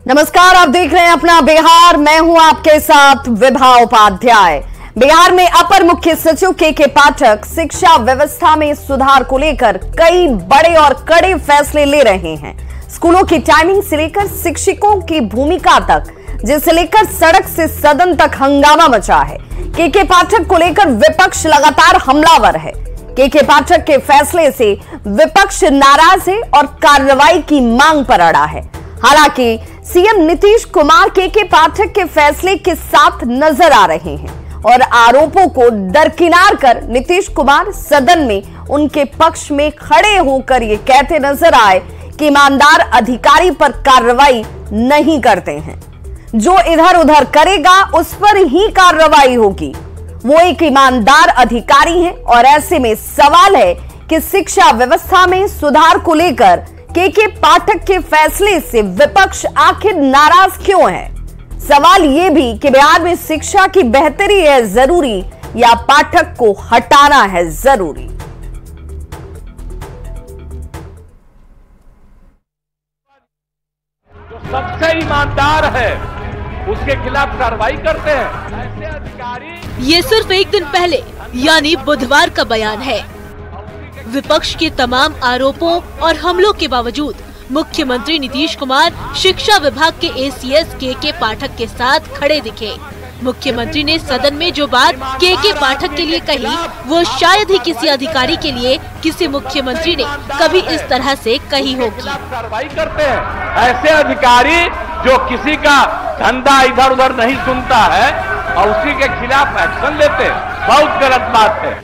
नमस्कार, आप देख रहे हैं अपना बिहार। मैं हूं आपके साथ विभा उपाध्याय। बिहार में अपर मुख्य सचिव के पाठक शिक्षा व्यवस्था में सुधार को लेकर कई बड़े और कड़े फैसले ले रहे हैं। स्कूलों की टाइमिंग से लेकर शिक्षकों की भूमिका तक, जिसे लेकर सड़क से सदन तक हंगामा मचा है। के पाठक को लेकर विपक्ष लगातार हमलावर है। के पाठक के फैसले से विपक्ष नाराज है और कार्रवाई की मांग पर अड़ा है। हालांकि सीएम नीतीश कुमार के पाठक के फैसले के साथ नजर आ रहे हैं और आरोपों को दरकिनार कर नीतीश कुमार सदन में उनके पक्ष में खड़े होकर ये कहते नजर आए कि ईमानदार अधिकारी पर कार्रवाई नहीं करते हैं। जो इधर उधर करेगा उस पर ही कार्रवाई होगी। वो एक ईमानदार अधिकारी हैं और ऐसे में सवाल है कि शिक्षा व्यवस्था में सुधार को लेकर के पाठक के फैसले से विपक्ष आखिर नाराज क्यों है। सवाल यह भी कि बिहार में शिक्षा की बेहतरी है जरूरी या पाठक को हटाना है जरूरी। जो सबसे ईमानदार है उसके खिलाफ कार्रवाई करते हैं ऐसे अधिकारी। ये सिर्फ एक दिन पहले यानी बुधवार का बयान है। विपक्ष के तमाम आरोपों और हमलों के बावजूद मुख्यमंत्री नीतीश कुमार शिक्षा विभाग के एसीएस के पाठक के साथ खड़े दिखे। मुख्यमंत्री ने सदन में जो बात के पाठक के लिए कही, वो शायद ही किसी अधिकारी के लिए किसी मुख्यमंत्री ने कभी इस तरह से कही होगी। कार्रवाई करते हैं ऐसे अधिकारी जो किसी का धंधा इधर उधर नहीं सुनता है और उसी के खिलाफ एक्शन लेते हैं। बहुत गलत बात है।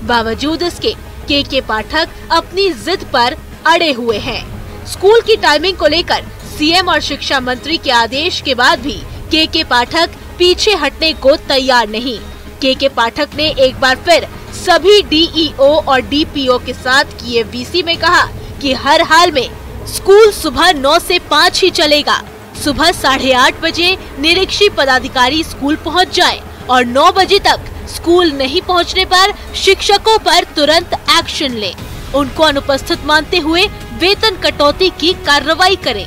बावजूद इसके के पाठक अपनी जिद पर अड़े हुए हैं। स्कूल की टाइमिंग को लेकर सीएम और शिक्षा मंत्री के आदेश के बाद भी के पाठक पीछे हटने को तैयार नहीं। के पाठक ने एक बार फिर सभी डीईओ और डीपीओ के साथ किए वीसी में कहा कि हर हाल में स्कूल सुबह 9 से 5 ही चलेगा। सुबह 8:30 बजे निरीक्षी पदाधिकारी स्कूल पहुंच जाए और 9 बजे तक स्कूल नहीं पहुंचने पर शिक्षकों पर तुरंत एक्शन ले। उनको अनुपस्थित मानते हुए वेतन कटौती की कार्रवाई करें।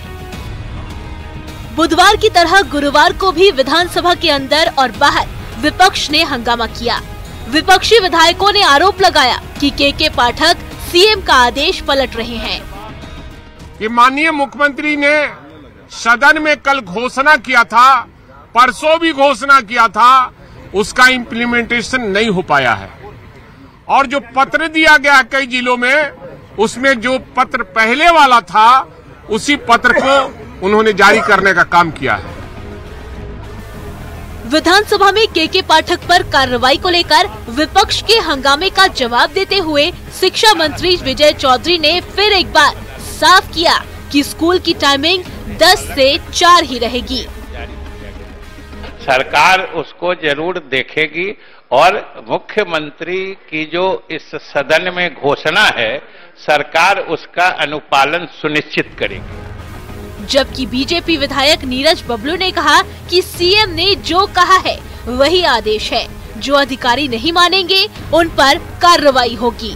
बुधवार की तरह गुरुवार को भी विधानसभा के अंदर और बाहर विपक्ष ने हंगामा किया। विपक्षी विधायकों ने आरोप लगाया कि के पाठक सीएम का आदेश पलट रहे हैं। कि माननीय मुख्यमंत्री ने सदन में कल घोषणा किया था, परसों भी घोषणा किया था, उसका इम्प्लीमेंटेशन नहीं हो पाया है। और जो पत्र दिया गया कई जिलों में, उसमें जो पत्र पहले वाला था उसी पत्र को उन्होंने जारी करने का काम किया है। विधानसभा में के पाठक पर कार्रवाई को लेकर विपक्ष के हंगामे का जवाब देते हुए शिक्षा मंत्री विजय चौधरी ने फिर एक बार साफ किया कि स्कूल की टाइमिंग 10 से 4 ही रहेगी। सरकार उसको जरूर देखेगी और मुख्यमंत्री की जो इस सदन में घोषणा है, सरकार उसका अनुपालन सुनिश्चित करेगी। जबकि बीजेपी विधायक नीरज बबलू ने कहा कि सीएम ने जो कहा है वही आदेश है। जो अधिकारी नहीं मानेंगे उन पर कार्रवाई होगी।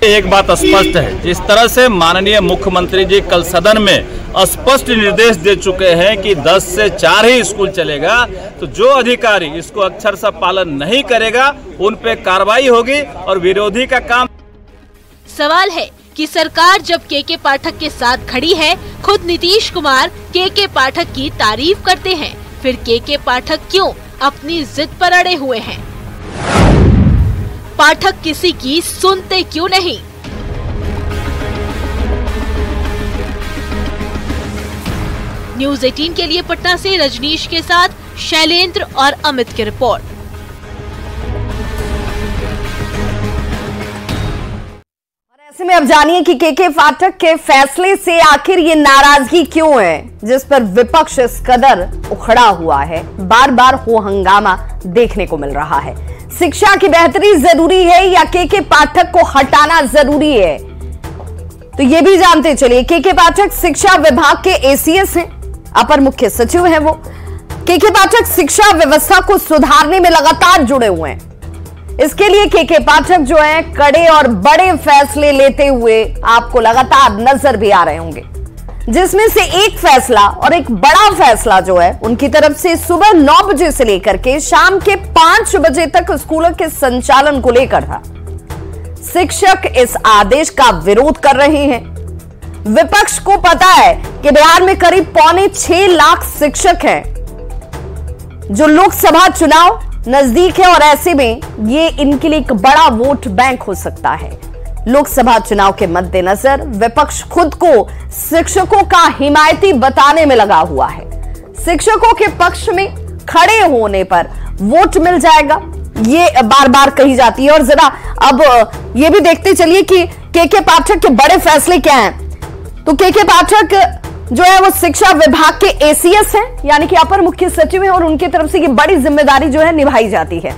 एक बात स्पष्ट है, जिस तरह से माननीय मुख्यमंत्री जी कल सदन में स्पष्ट निर्देश दे चुके हैं कि 10 से 4 ही स्कूल चलेगा, तो जो अधिकारी इसको अक्षरशः पालन नहीं करेगा उन पे कार्रवाई होगी और विरोधी का काम। सवाल है कि सरकार जब के पाठक के साथ खड़ी है, खुद नीतीश कुमार के पाठक की तारीफ करते हैं, फिर के पाठक क्यों अपनी जिद पर अड़े हुए हैं? पाठक किसी की सुनते क्यों नहीं? न्यूज़ 18 के लिए पटना से रजनीश के साथ शैलेंद्र और अमित की रिपोर्ट। ऐसे में अब जानिए कि के पाठक के फैसले से आखिर ये नाराजगी क्यों है, जिस पर विपक्ष इस कदर उखड़ा हुआ है। बार बार हो हंगामा देखने को मिल रहा है। शिक्षा की बेहतरी जरूरी है या के पाठक को हटाना जरूरी है, तो ये भी जानते चलिए। के पाठक शिक्षा विभाग के एसीएस हैं, अपर मुख्य सचिव हैं वो। के पाठक शिक्षा व्यवस्था को सुधारने में लगातार जुड़े हुए हैं। इसके लिए के पाठक जो हैं कड़े और बड़े फैसले लेते हुए आपको लगातार नजर भी आ रहे होंगे। जिसमें से एक फैसला और एक बड़ा फैसला जो है उनकी तरफ से सुबह 9 बजे से लेकर के शाम के 5 बजे तक स्कूलों के संचालन को लेकर था। शिक्षक इस आदेश का विरोध कर रहे हैं। विपक्ष को पता है कि बिहार में करीब 6.25 लाख शिक्षक हैं, जो लोकसभा चुनाव नजदीक है और ऐसे में ये इनके लिए एक बड़ा वोट बैंक हो सकता है। लोकसभा चुनाव के मद्देनजर विपक्ष खुद को शिक्षकों का हिमायती बताने में लगा हुआ है। शिक्षकों के पक्ष में खड़े होने पर वोट मिल जाएगा, ये बार बार कही जाती है। और जरा अब ये भी देखते चलिए कि के पाठक के बड़े फैसले क्या हैं। तो के पाठक जो है वो शिक्षा विभाग के एसीएस हैं, यानी कि अपर मुख्य सचिव हैं, और उनकी तरफ से ये बड़ी जिम्मेदारी जो है निभाई जाती है।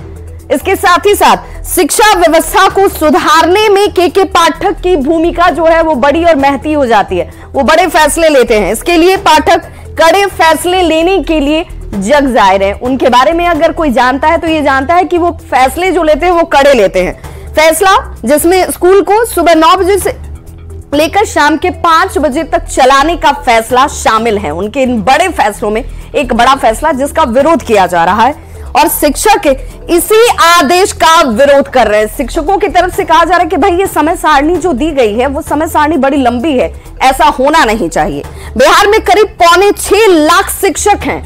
इसके साथ ही साथ शिक्षा व्यवस्था को सुधारने में के पाठक की भूमिका जो है वो बड़ी और महती हो जाती है। वो बड़े फैसले लेते हैं। इसके लिए पाठक कड़े फैसले लेने के लिए जग जाहिर है। उनके बारे में अगर कोई जानता है तो ये जानता है कि वो फैसले जो लेते हैं वो कड़े लेते हैं। फैसला जिसमें स्कूल को सुबह 9 बजे से लेकर शाम के 5 बजे तक चलाने का फैसला शामिल है। उनके इन बड़े फैसलों में एक बड़ा फैसला जिसका विरोध किया जा रहा है और शिक्षक इसी आदेश का विरोध कर रहे हैं। शिक्षकों की तरफ से कहा जा रहा है कि भाई ये समय सारणी जो दी गई है वो समय सारणी बड़ी लंबी है, ऐसा होना नहीं चाहिए। बिहार में करीब 6.25 लाख शिक्षक हैं।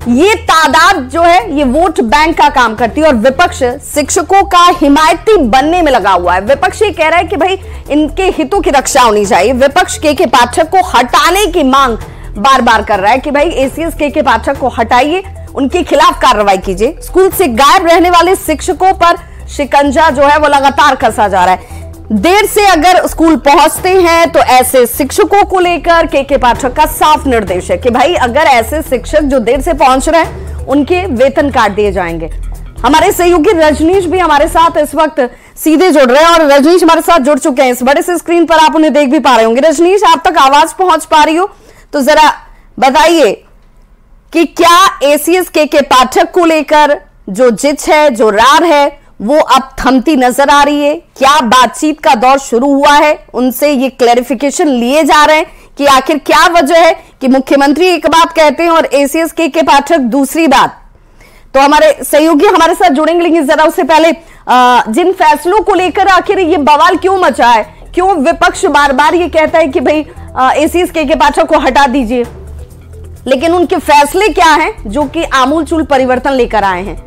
ये तादाद जो है ये वोट बैंक का काम करती है और विपक्ष शिक्षकों का हिमायती बनने में लगा हुआ है। विपक्ष ये कह रहा है कि भाई इनके हितों की रक्षा होनी चाहिए। विपक्ष के पाठक को हटाने की मांग बार बार कर रहा है कि भाई एसीएस के पाठक को हटाइए, उनके खिलाफ कार्रवाई कीजिए। स्कूल से गायब रहने वाले शिक्षकों पर शिकंजा जो है वो लगातार कसा जा रहा है। देर से अगर स्कूल पहुंचते हैं तो ऐसे शिक्षकों को लेकर के पाठक का साफ निर्देश है कि भाई अगर ऐसे शिक्षक जो देर से पहुंच रहे हैं उनके वेतन काट दिए जाएंगे। हमारे सहयोगी रजनीश भी हमारे साथ इस वक्त सीधे जुड़ रहे हैं और रजनीश हमारे साथ जुड़ चुके हैं। इस बड़े से स्क्रीन पर आप उन्हें देख भी पा रहे होंगे। रजनीश, आप तक आवाज पहुंच पा रही हो तो जरा बताइए कि क्या एसीएस के पाठक को लेकर जो जिद है, जो रार है, वो अब थमती नजर आ रही है? क्या बातचीत का दौर शुरू हुआ है? उनसे ये क्लैरिफिकेशन लिए जा रहे हैं कि आखिर क्या वजह है कि मुख्यमंत्री एक बात कहते हैं और एसीएस के पाठक दूसरी बात? तो हमारे सहयोगी हमारे साथ जुड़ेंगे, लेकिन जरा उससे पहले जिन फैसलों को लेकर आखिर ये बवाल क्यों मचा है, क्यों विपक्ष बार बार ये कहता है कि भाई एसीएस के पाठक को हटा दीजिए, लेकिन उनके फैसले क्या हैं जो कि आमूलचूल परिवर्तन लेकर आए हैं?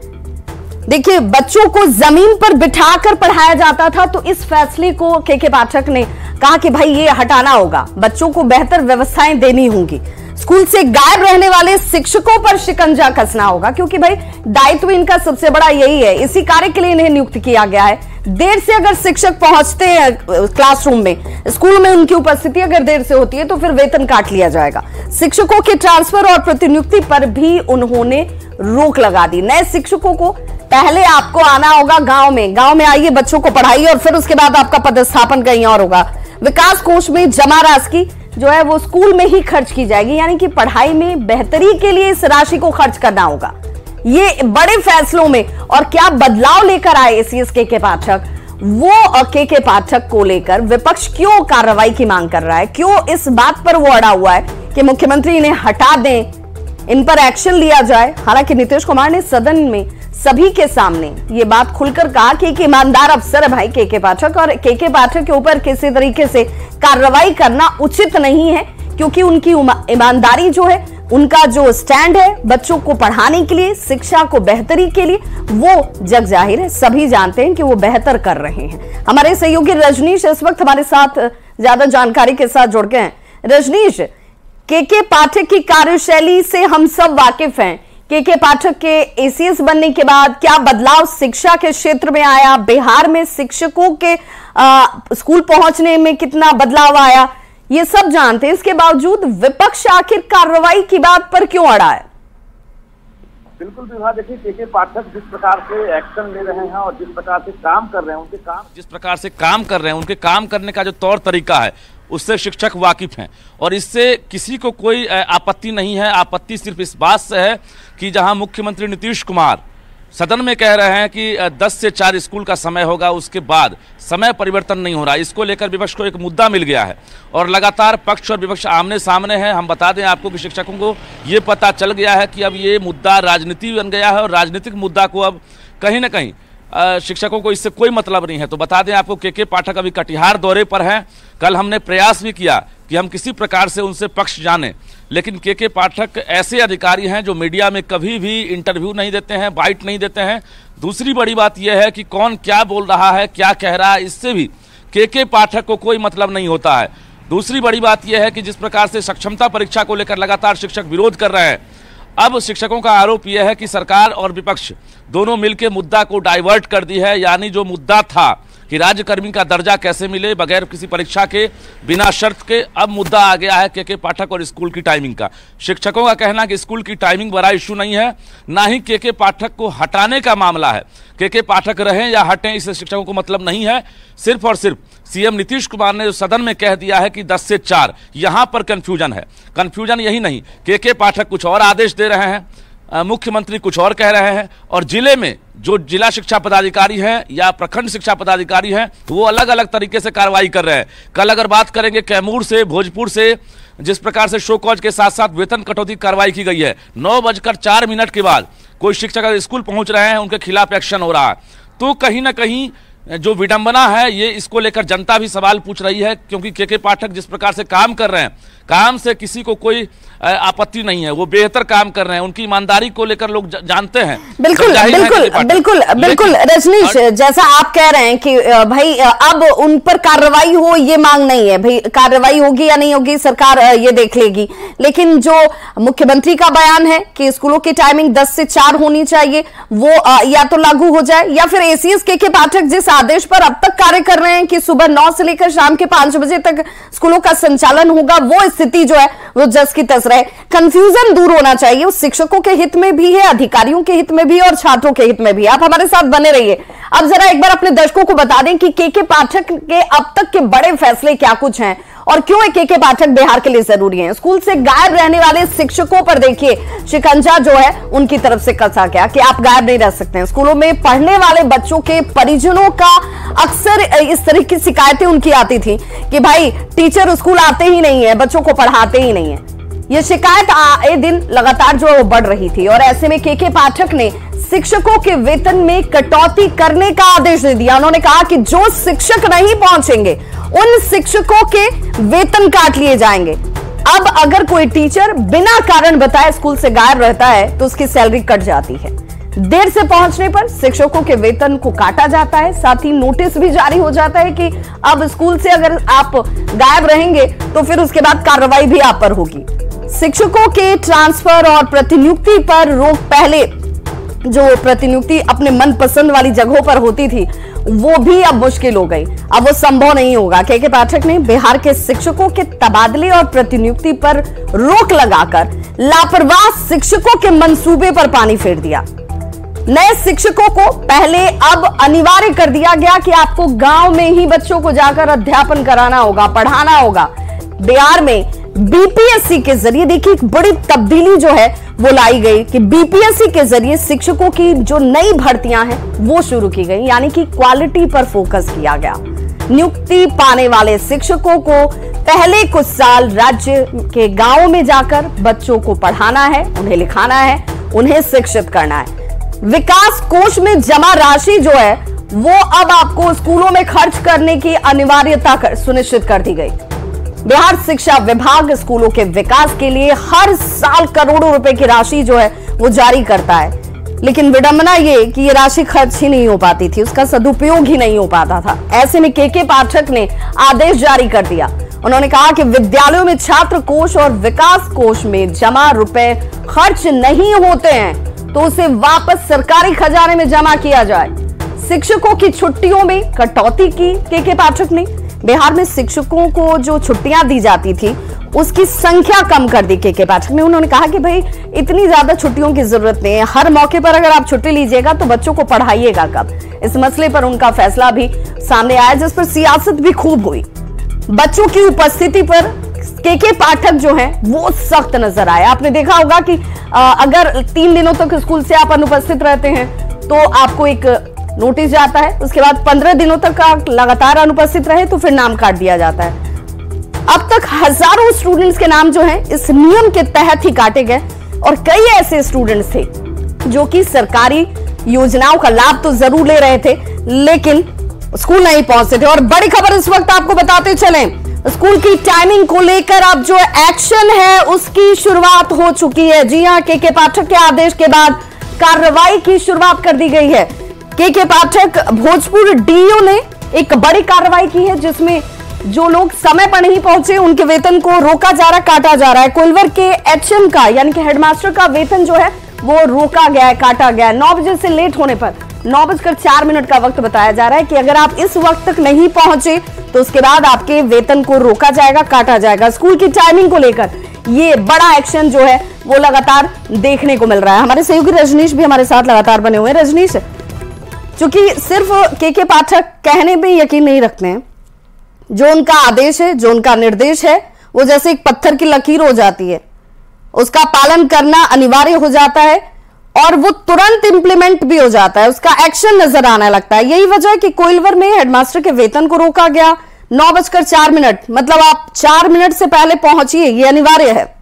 देखिए, बच्चों को जमीन पर बिठाकर पढ़ाया जाता था तो इस फैसले को के पाठक ने कहा कि भाई ये हटाना होगा, बच्चों को बेहतर व्यवस्थाएं देनी होंगी। स्कूल से गायब रहने वाले शिक्षकों पर शिकंजा कसना होगा, क्योंकि भाई दायित्व इनका सबसे बड़ा यही है, इसी कार्य के लिए इन्हें नियुक्त किया गया है। देर से अगर शिक्षक पहुंचते हैं क्लासरूम में, स्कूल में उनकी उपस्थिति अगर देर से होती है तो फिर वेतन काट लिया जाएगा। शिक्षकों के ट्रांसफर और प्रतिनियुक्ति पर भी उन्होंने रोक लगा दी। नए शिक्षकों को पहले आपको आना होगा गांव में आइए, बच्चों को पढ़ाइए और फिर उसके बाद आपका पदस्थापन कहीं और होगा। विकास कोष में जमा राशि जो है वो स्कूल में ही खर्च की जाएगी, यानी कि पढ़ाई में बेहतरी के लिए इस राशि को खर्च करना होगा। ये बड़े फैसलों में और क्या बदलाव लेकर आए एसीएस के पाठक, वो के पाठक को लेकर विपक्ष क्यों कार्रवाई की मांग कर रहा है, क्यों इस बात पर वो अड़ा हुआ है कि मुख्यमंत्री इन्हें हटा दें, इन पर एक्शन लिया जाए। हालांकि नीतीश कुमार ने सदन में सभी के सामने ये बात खुलकर कहा कि एक ईमानदार अफसर है भाई के पाठक, और के पाठक के ऊपर किसी तरीके से कार्रवाई करना उचित नहीं है, क्योंकि उनकी ईमानदारी जो है, उनका जो स्टैंड है बच्चों को पढ़ाने के लिए, शिक्षा को बेहतरी के लिए, वो जग जाहिर है, सभी जानते हैं कि वो बेहतर कर रहे हैं। हमारे सहयोगी रजनीश इस वक्त हमारे साथ ज्यादा जानकारी के साथ जुड़ गए हैं। रजनीश, के पाठक की कार्यशैली से हम सब वाकिफ हैं। के पाठक के एसीएस बनने के बाद क्या बदलाव शिक्षा के क्षेत्र में आया, बिहार में शिक्षकों के स्कूल पहुंचने में कितना बदलाव आया, ये सब जानते हैं। इसके बावजूद विपक्ष आखिर कार्रवाई की बात पर क्यों अड़ा है? बिल्कुल विभा, देखिए के पाठक जिस प्रकार से एक्शन ले रहे हैं और जिस प्रकार से काम कर रहे हैं, उनके काम करने का जो तौर तरीका है उससे शिक्षक वाकिफ हैं और इससे किसी को कोई आपत्ति नहीं है। आपत्ति सिर्फ इस बात से है कि जहां मुख्यमंत्री नीतीश कुमार सदन में कह रहे हैं कि 10 से 4 स्कूल का समय होगा, उसके बाद समय परिवर्तन नहीं हो रहा। इसको लेकर विपक्ष को एक मुद्दा मिल गया है और लगातार पक्ष और विपक्ष आमने सामने है। हम बता दें आपको कि शिक्षकों को ये पता चल गया है कि अब ये मुद्दा राजनीति बन गया है और राजनीतिक मुद्दा को अब कहीं ना कहीं शिक्षकों को इससे कोई मतलब नहीं है। तो बता दें आपको के पाठक अभी कटिहार दौरे पर हैं। कल हमने प्रयास भी किया कि हम किसी प्रकार से उनसे पक्ष जानें, लेकिन के पाठक ऐसे अधिकारी हैं जो मीडिया में कभी भी इंटरव्यू नहीं देते हैं, बाइट नहीं देते हैं। दूसरी बड़ी बात यह है कि कौन क्या बोल रहा है, क्या कह रहा है, इससे भी के पाठक को कोई मतलब नहीं होता है। दूसरी बड़ी बात यह है कि जिस प्रकार से सक्षमता परीक्षा को लेकर लगातार शिक्षक विरोध कर रहे हैं, अब शिक्षकों का आरोप यह है कि सरकार और विपक्ष दोनों मिलकर मुद्दा को डाइवर्ट कर दी है। यानी जो मुद्दा था कि राज्यकर्मी का दर्जा कैसे मिले बगैर किसी परीक्षा के, बिना शर्त के, अब मुद्दा आ गया है के पाठक और स्कूल की टाइमिंग का। शिक्षकों का कहना कि स्कूल की टाइमिंग बड़ा इशू नहीं है, ना ही के पाठक को हटाने का मामला है। के पाठक रहें या हटें, इससे शिक्षकों को मतलब नहीं है। सिर्फ और सिर्फ सीएम नीतीश कुमार ने जो सदन में कह दिया है कि 10 से 4, यहां पर कंफ्यूजन है। कंफ्यूजन यही नहीं, के पाठक कुछ और आदेश दे रहे हैं, मुख्यमंत्री कुछ और कह रहे हैं, और जिले में जो जिला शिक्षा पदाधिकारी हैं या प्रखंड शिक्षा पदाधिकारी हैं वो अलग अलग तरीके से कार्रवाई कर रहे हैं। कल अगर बात करेंगे कैमूर से, भोजपुर से, जिस प्रकार से शो कॉज के साथ साथ वेतन कटौती की कार्रवाई की गई है, 9:04 के बाद कोई शिक्षक अगर स्कूल पहुंच रहे हैं उनके खिलाफ एक्शन हो रहा है। तो कहीं ना कहीं जो विडंबना है ये, इसको लेकर जनता भी सवाल पूछ रही है, क्योंकि के पाठक जिस प्रकार से काम कर रहे हैं, काम से किसी को कोई आपत्ति नहीं है, वो बेहतर काम कर रहे हैं, उनकी ईमानदारी को लेकर लोग जानते हैं। बिल्कुल बिल्कुल बिल्कुल बिल्कुल रजनीश, जैसा आप कह रहे हैं कि भाई अब उन पर कार्रवाई हो, ये मांग नहीं है। भाई कार्रवाई होगी या नहीं होगी सरकार ये देख लेगी, लेकिन जो मुख्यमंत्री का बयान है कि स्कूलों की टाइमिंग 10 से 4 होनी चाहिए, वो या तो लागू हो जाए, या फिर एसीएस के पाठक जिस आदेश पर अब तक कार्य कर रहे हैं कि सुबह 9 से लेकर शाम के 5 बजे तक स्कूलों का संचालन होगा, वो स्थिति जो है वो जस की तस रहे। कंफ्यूजन दूर होना चाहिए, उस शिक्षकों के हित में भी है, अधिकारियों के हित में भी और छात्रों के हित में भी। आप हमारे साथ बने रहिए। अब जरा एक बार अपने दर्शकों को बता दें कि के पाठक के अब तक के बड़े फैसले क्या कुछ हैं और क्यों के पाठक बिहार के लिए जरूरी हैं। स्कूल से गायब रहने वाले शिक्षकों पर देखिए शिकंजा जो है उनकी तरफ से कसा गया कि आप गायब नहीं रह सकते हैं। स्कूलों में पढ़ने वाले बच्चों के परिजनों का अक्सर इस तरह की शिकायतें उनकी आती थी कि भाई टीचर स्कूल आते ही नहीं है, बच्चों को पढ़ाते ही नहीं है। ये शिकायत आए दिन लगातार जो है वो बढ़ रही थी और ऐसे में के पाठक ने शिक्षकों के वेतन में कटौती करने का आदेश दे दिया। उन्होंने कहा कि जो शिक्षक नहीं पहुंचेंगे उन शिक्षकों के वेतन काट लिए जाएंगे। अब अगर कोई टीचर बिना कारण बताए स्कूल से गायब रहता है तो उसकी सैलरी कट जाती है। देर से पहुंचने पर शिक्षकों के वेतन को काटा जाता है, साथ ही नोटिस भी जारी हो जाता है कि अब स्कूल से अगर आप गायब रहेंगे तो फिर उसके बाद कार्रवाई भी आप पर होगी। शिक्षकों के ट्रांसफर और प्रतिनियुक्ति पर रोक, पहले जो प्रतिनियुक्ति अपने मनपसंद वाली जगहों पर होती थी वो भी अब मुश्किल हो गई, अब वो संभव नहीं होगा। के पाठक ने बिहार के शिक्षकों के तबादले और प्रतिनियुक्ति पर रोक लगाकर लापरवाह शिक्षकों के मंसूबे पर पानी फेर दिया। नए शिक्षकों को पहले अब अनिवार्य कर दिया गया कि आपको गांव में ही बच्चों को जाकर अध्यापन कराना होगा, पढ़ाना होगा। बिहार में बीपीएससी के जरिए देखिए एक बड़ी तब्दीली जो है वो लाई गई कि बीपीएससी के जरिए शिक्षकों की जो नई भर्तियां हैं वो शुरू की गई, यानी कि क्वालिटी पर फोकस किया गया। नियुक्ति पाने वाले शिक्षकों को पहले कुछ साल राज्य के गांवों में जाकर बच्चों को पढ़ाना है, उन्हें लिखाना है, उन्हें शिक्षित करना है। विकास कोष में जमा राशि जो है वो अब आपको स्कूलों में खर्च करने की अनिवार्यता सुनिश्चित कर दी गई। बिहार शिक्षा विभाग स्कूलों के विकास के लिए हर साल करोड़ों रुपए की राशि जो है वो जारी करता है, लेकिन विडंबना ये कि ये राशि खर्च ही नहीं हो पाती थी, उसका सदुपयोग ही नहीं हो पाता था। ऐसे में के पाठक ने आदेश जारी कर दिया। उन्होंने कहा कि विद्यालयों में छात्र कोष और विकास कोष में जमा रुपए खर्च नहीं होते हैं तो उसे वापस सरकारी खजाने में जमा किया जाए। शिक्षकों की छुट्टियों में कटौती की के पाठक ने। बिहार में शिक्षकों को जो छुट्टियां दी जाती थी उसकी संख्या कम कर दी के पाठक ने। उन्होंने कहा कि भाई इतनी ज्यादा छुट्टियों की जरूरत नहीं है, हर मौके पर अगर आप छुट्टी लीजिएगा तो बच्चों को पढ़ाइएगा कब। इस मसले पर उनका फैसला भी सामने आया जिस पर सियासत भी खूब हुई। बच्चों की उपस्थिति पर के पाठक जो हैं वो सख्त नजर आए। आपने देखा होगा कि अगर 3 दिनों तक स्कूल से आप अनुपस्थित रहते हैं तो आपको एक नोटिस जाता है, उसके बाद 15 दिनों तक आप लगातार अनुपस्थित रहे तो फिर नाम काट दिया जाता है। अब तक हजारों स्टूडेंट्स के नाम जो हैं इस नियम के तहत ही काटे गए और कई ऐसे स्टूडेंट्स थे जो कि सरकारी योजनाओं का लाभ तो जरूर ले रहे थे लेकिन स्कूल नहीं पहुंचते थे। और बड़ी खबर इस वक्त आपको बताते चलें, स्कूल की टाइमिंग को लेकर अब जो एक्शन है उसकी शुरुआत हो चुकी है। जी हां, के पाठक के आदेश के बाद कार्रवाई की शुरुआत कर दी गई है। के पाठक भोजपुर डीओ ने एक बड़ी कार्रवाई की है जिसमें जो लोग समय पर नहीं पहुंचे उनके वेतन को रोका जा रहा, काटा जा रहा है। कोइलवर के एचएम का यानी कि हेडमास्टर का वेतन जो है वो रोका गया है, काटा गया है। 9 बजे से लेट होने पर 9:04 का वक्त बताया जा रहा है कि अगर आप इस वक्त तक नहीं पहुंचे तो उसके बाद आपके वेतन को रोका जाएगा, काटा जाएगा। स्कूल की टाइमिंग को लेकर ये बड़ा एक्शन जो है वो लगातार देखने को मिल रहा है। हमारे सहयोगी रजनीश भी हमारे साथ लगातार बने हुए हैं। रजनीश, चूंकि सिर्फ के पाठक कहने पे यकीन नहीं रखते हैं, जो उनका आदेश है, जो उनका निर्देश है, वो जैसे एक पत्थर की लकीर हो जाती है, उसका पालन करना अनिवार्य हो जाता है और वो तुरंत इंप्लीमेंट भी हो जाता है, उसका एक्शन नजर आने लगता है। यही वजह है कि कोइलवर में हेडमास्टर के वेतन को रोका गया। 9:04, मतलब आप 4 मिनट से पहले पहुंचिए, ये अनिवार्य है।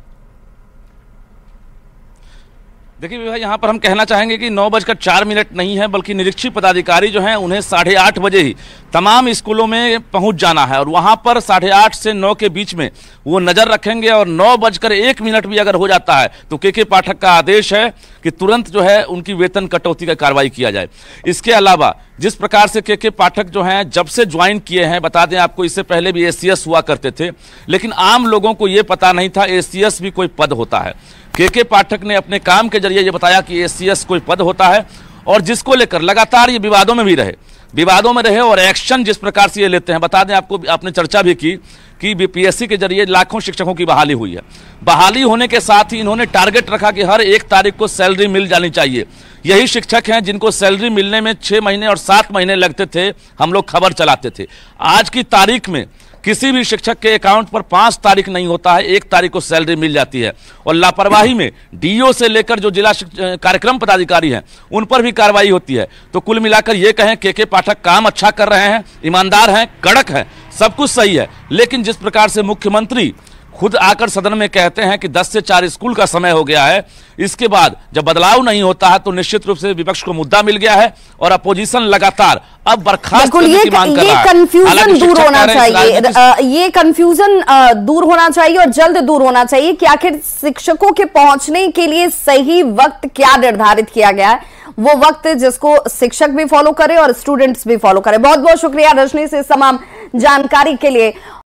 देखिए भाई, यहाँ पर हम कहना चाहेंगे कि 9:04 नहीं है, बल्कि निरीक्षी पदाधिकारी जो हैं उन्हें 8:30 बजे ही तमाम स्कूलों में पहुंच जाना है और वहां पर 8:30 से 9 के बीच में वो नजर रखेंगे। और 9:01 भी अगर हो जाता है तो के पाठक का आदेश है कि तुरंत जो है उनकी वेतन कटौती का कार्रवाई किया जाए। इसके अलावा जिस प्रकार से के पाठक जो हैं जब से ज्वाइन किए हैं, बता दें आपको, इससे पहले भी एसीएस हुआ करते थे, लेकिन आम लोगों को ये पता नहीं था एसीएस भी कोई पद होता है। के पाठक ने अपने काम के जरिए ये बताया कि एसीएस कोई पद होता है और जिसको लेकर लगातार ये विवादों में रहे और एक्शन जिस प्रकार से ये लेते हैं। बता दें आपको, आपने चर्चा भी की कि बीपीएससी के जरिए लाखों शिक्षकों की बहाली हुई है। बहाली होने के साथ ही इन्होंने टारगेट रखा कि हर 1 तारीख को सैलरी मिल जानी चाहिए। यही शिक्षक हैं जिनको सैलरी मिलने में 6 महीने और 7 महीने लगते थे, हम लोग खबर चलाते थे। आज की तारीख में किसी भी शिक्षक के अकाउंट पर 5 तारीख नहीं होता है, 1 तारीख को सैलरी मिल जाती है। और लापरवाही में डीओ से लेकर जो जिला कार्यक्रम पदाधिकारी हैं उन पर भी कार्रवाई होती है। तो कुल मिलाकर ये कहें के पाठक काम अच्छा कर रहे हैं, ईमानदार हैं, कड़क हैं, सब कुछ सही है। लेकिन जिस प्रकार से मुख्यमंत्री खुद आकर सदन में कहते हैं कि 10 से 4 स्कूल का समय हो गया है, इसके बाद जब बदलाव नहीं होता है तो निश्चित रूप से विपक्ष को मुद्दा मिल गया है और अपोजिशन लगातार अब बर्खास्त करने की मांग कर रहा है। कंफ्यूजन दूर होना चाहिए, ये कंफ्यूजन दूर होना चाहिए और जल्द दूर होना चाहिए कि आखिर शिक्षकों के पहुंचने के लिए सही वक्त क्या निर्धारित किया गया है, वो वक्त जिसको शिक्षक भी फॉलो करे और स्टूडेंट्स भी फॉलो करे। बहुत बहुत शुक्रिया रजनी से इस तमाम जानकारी के लिए।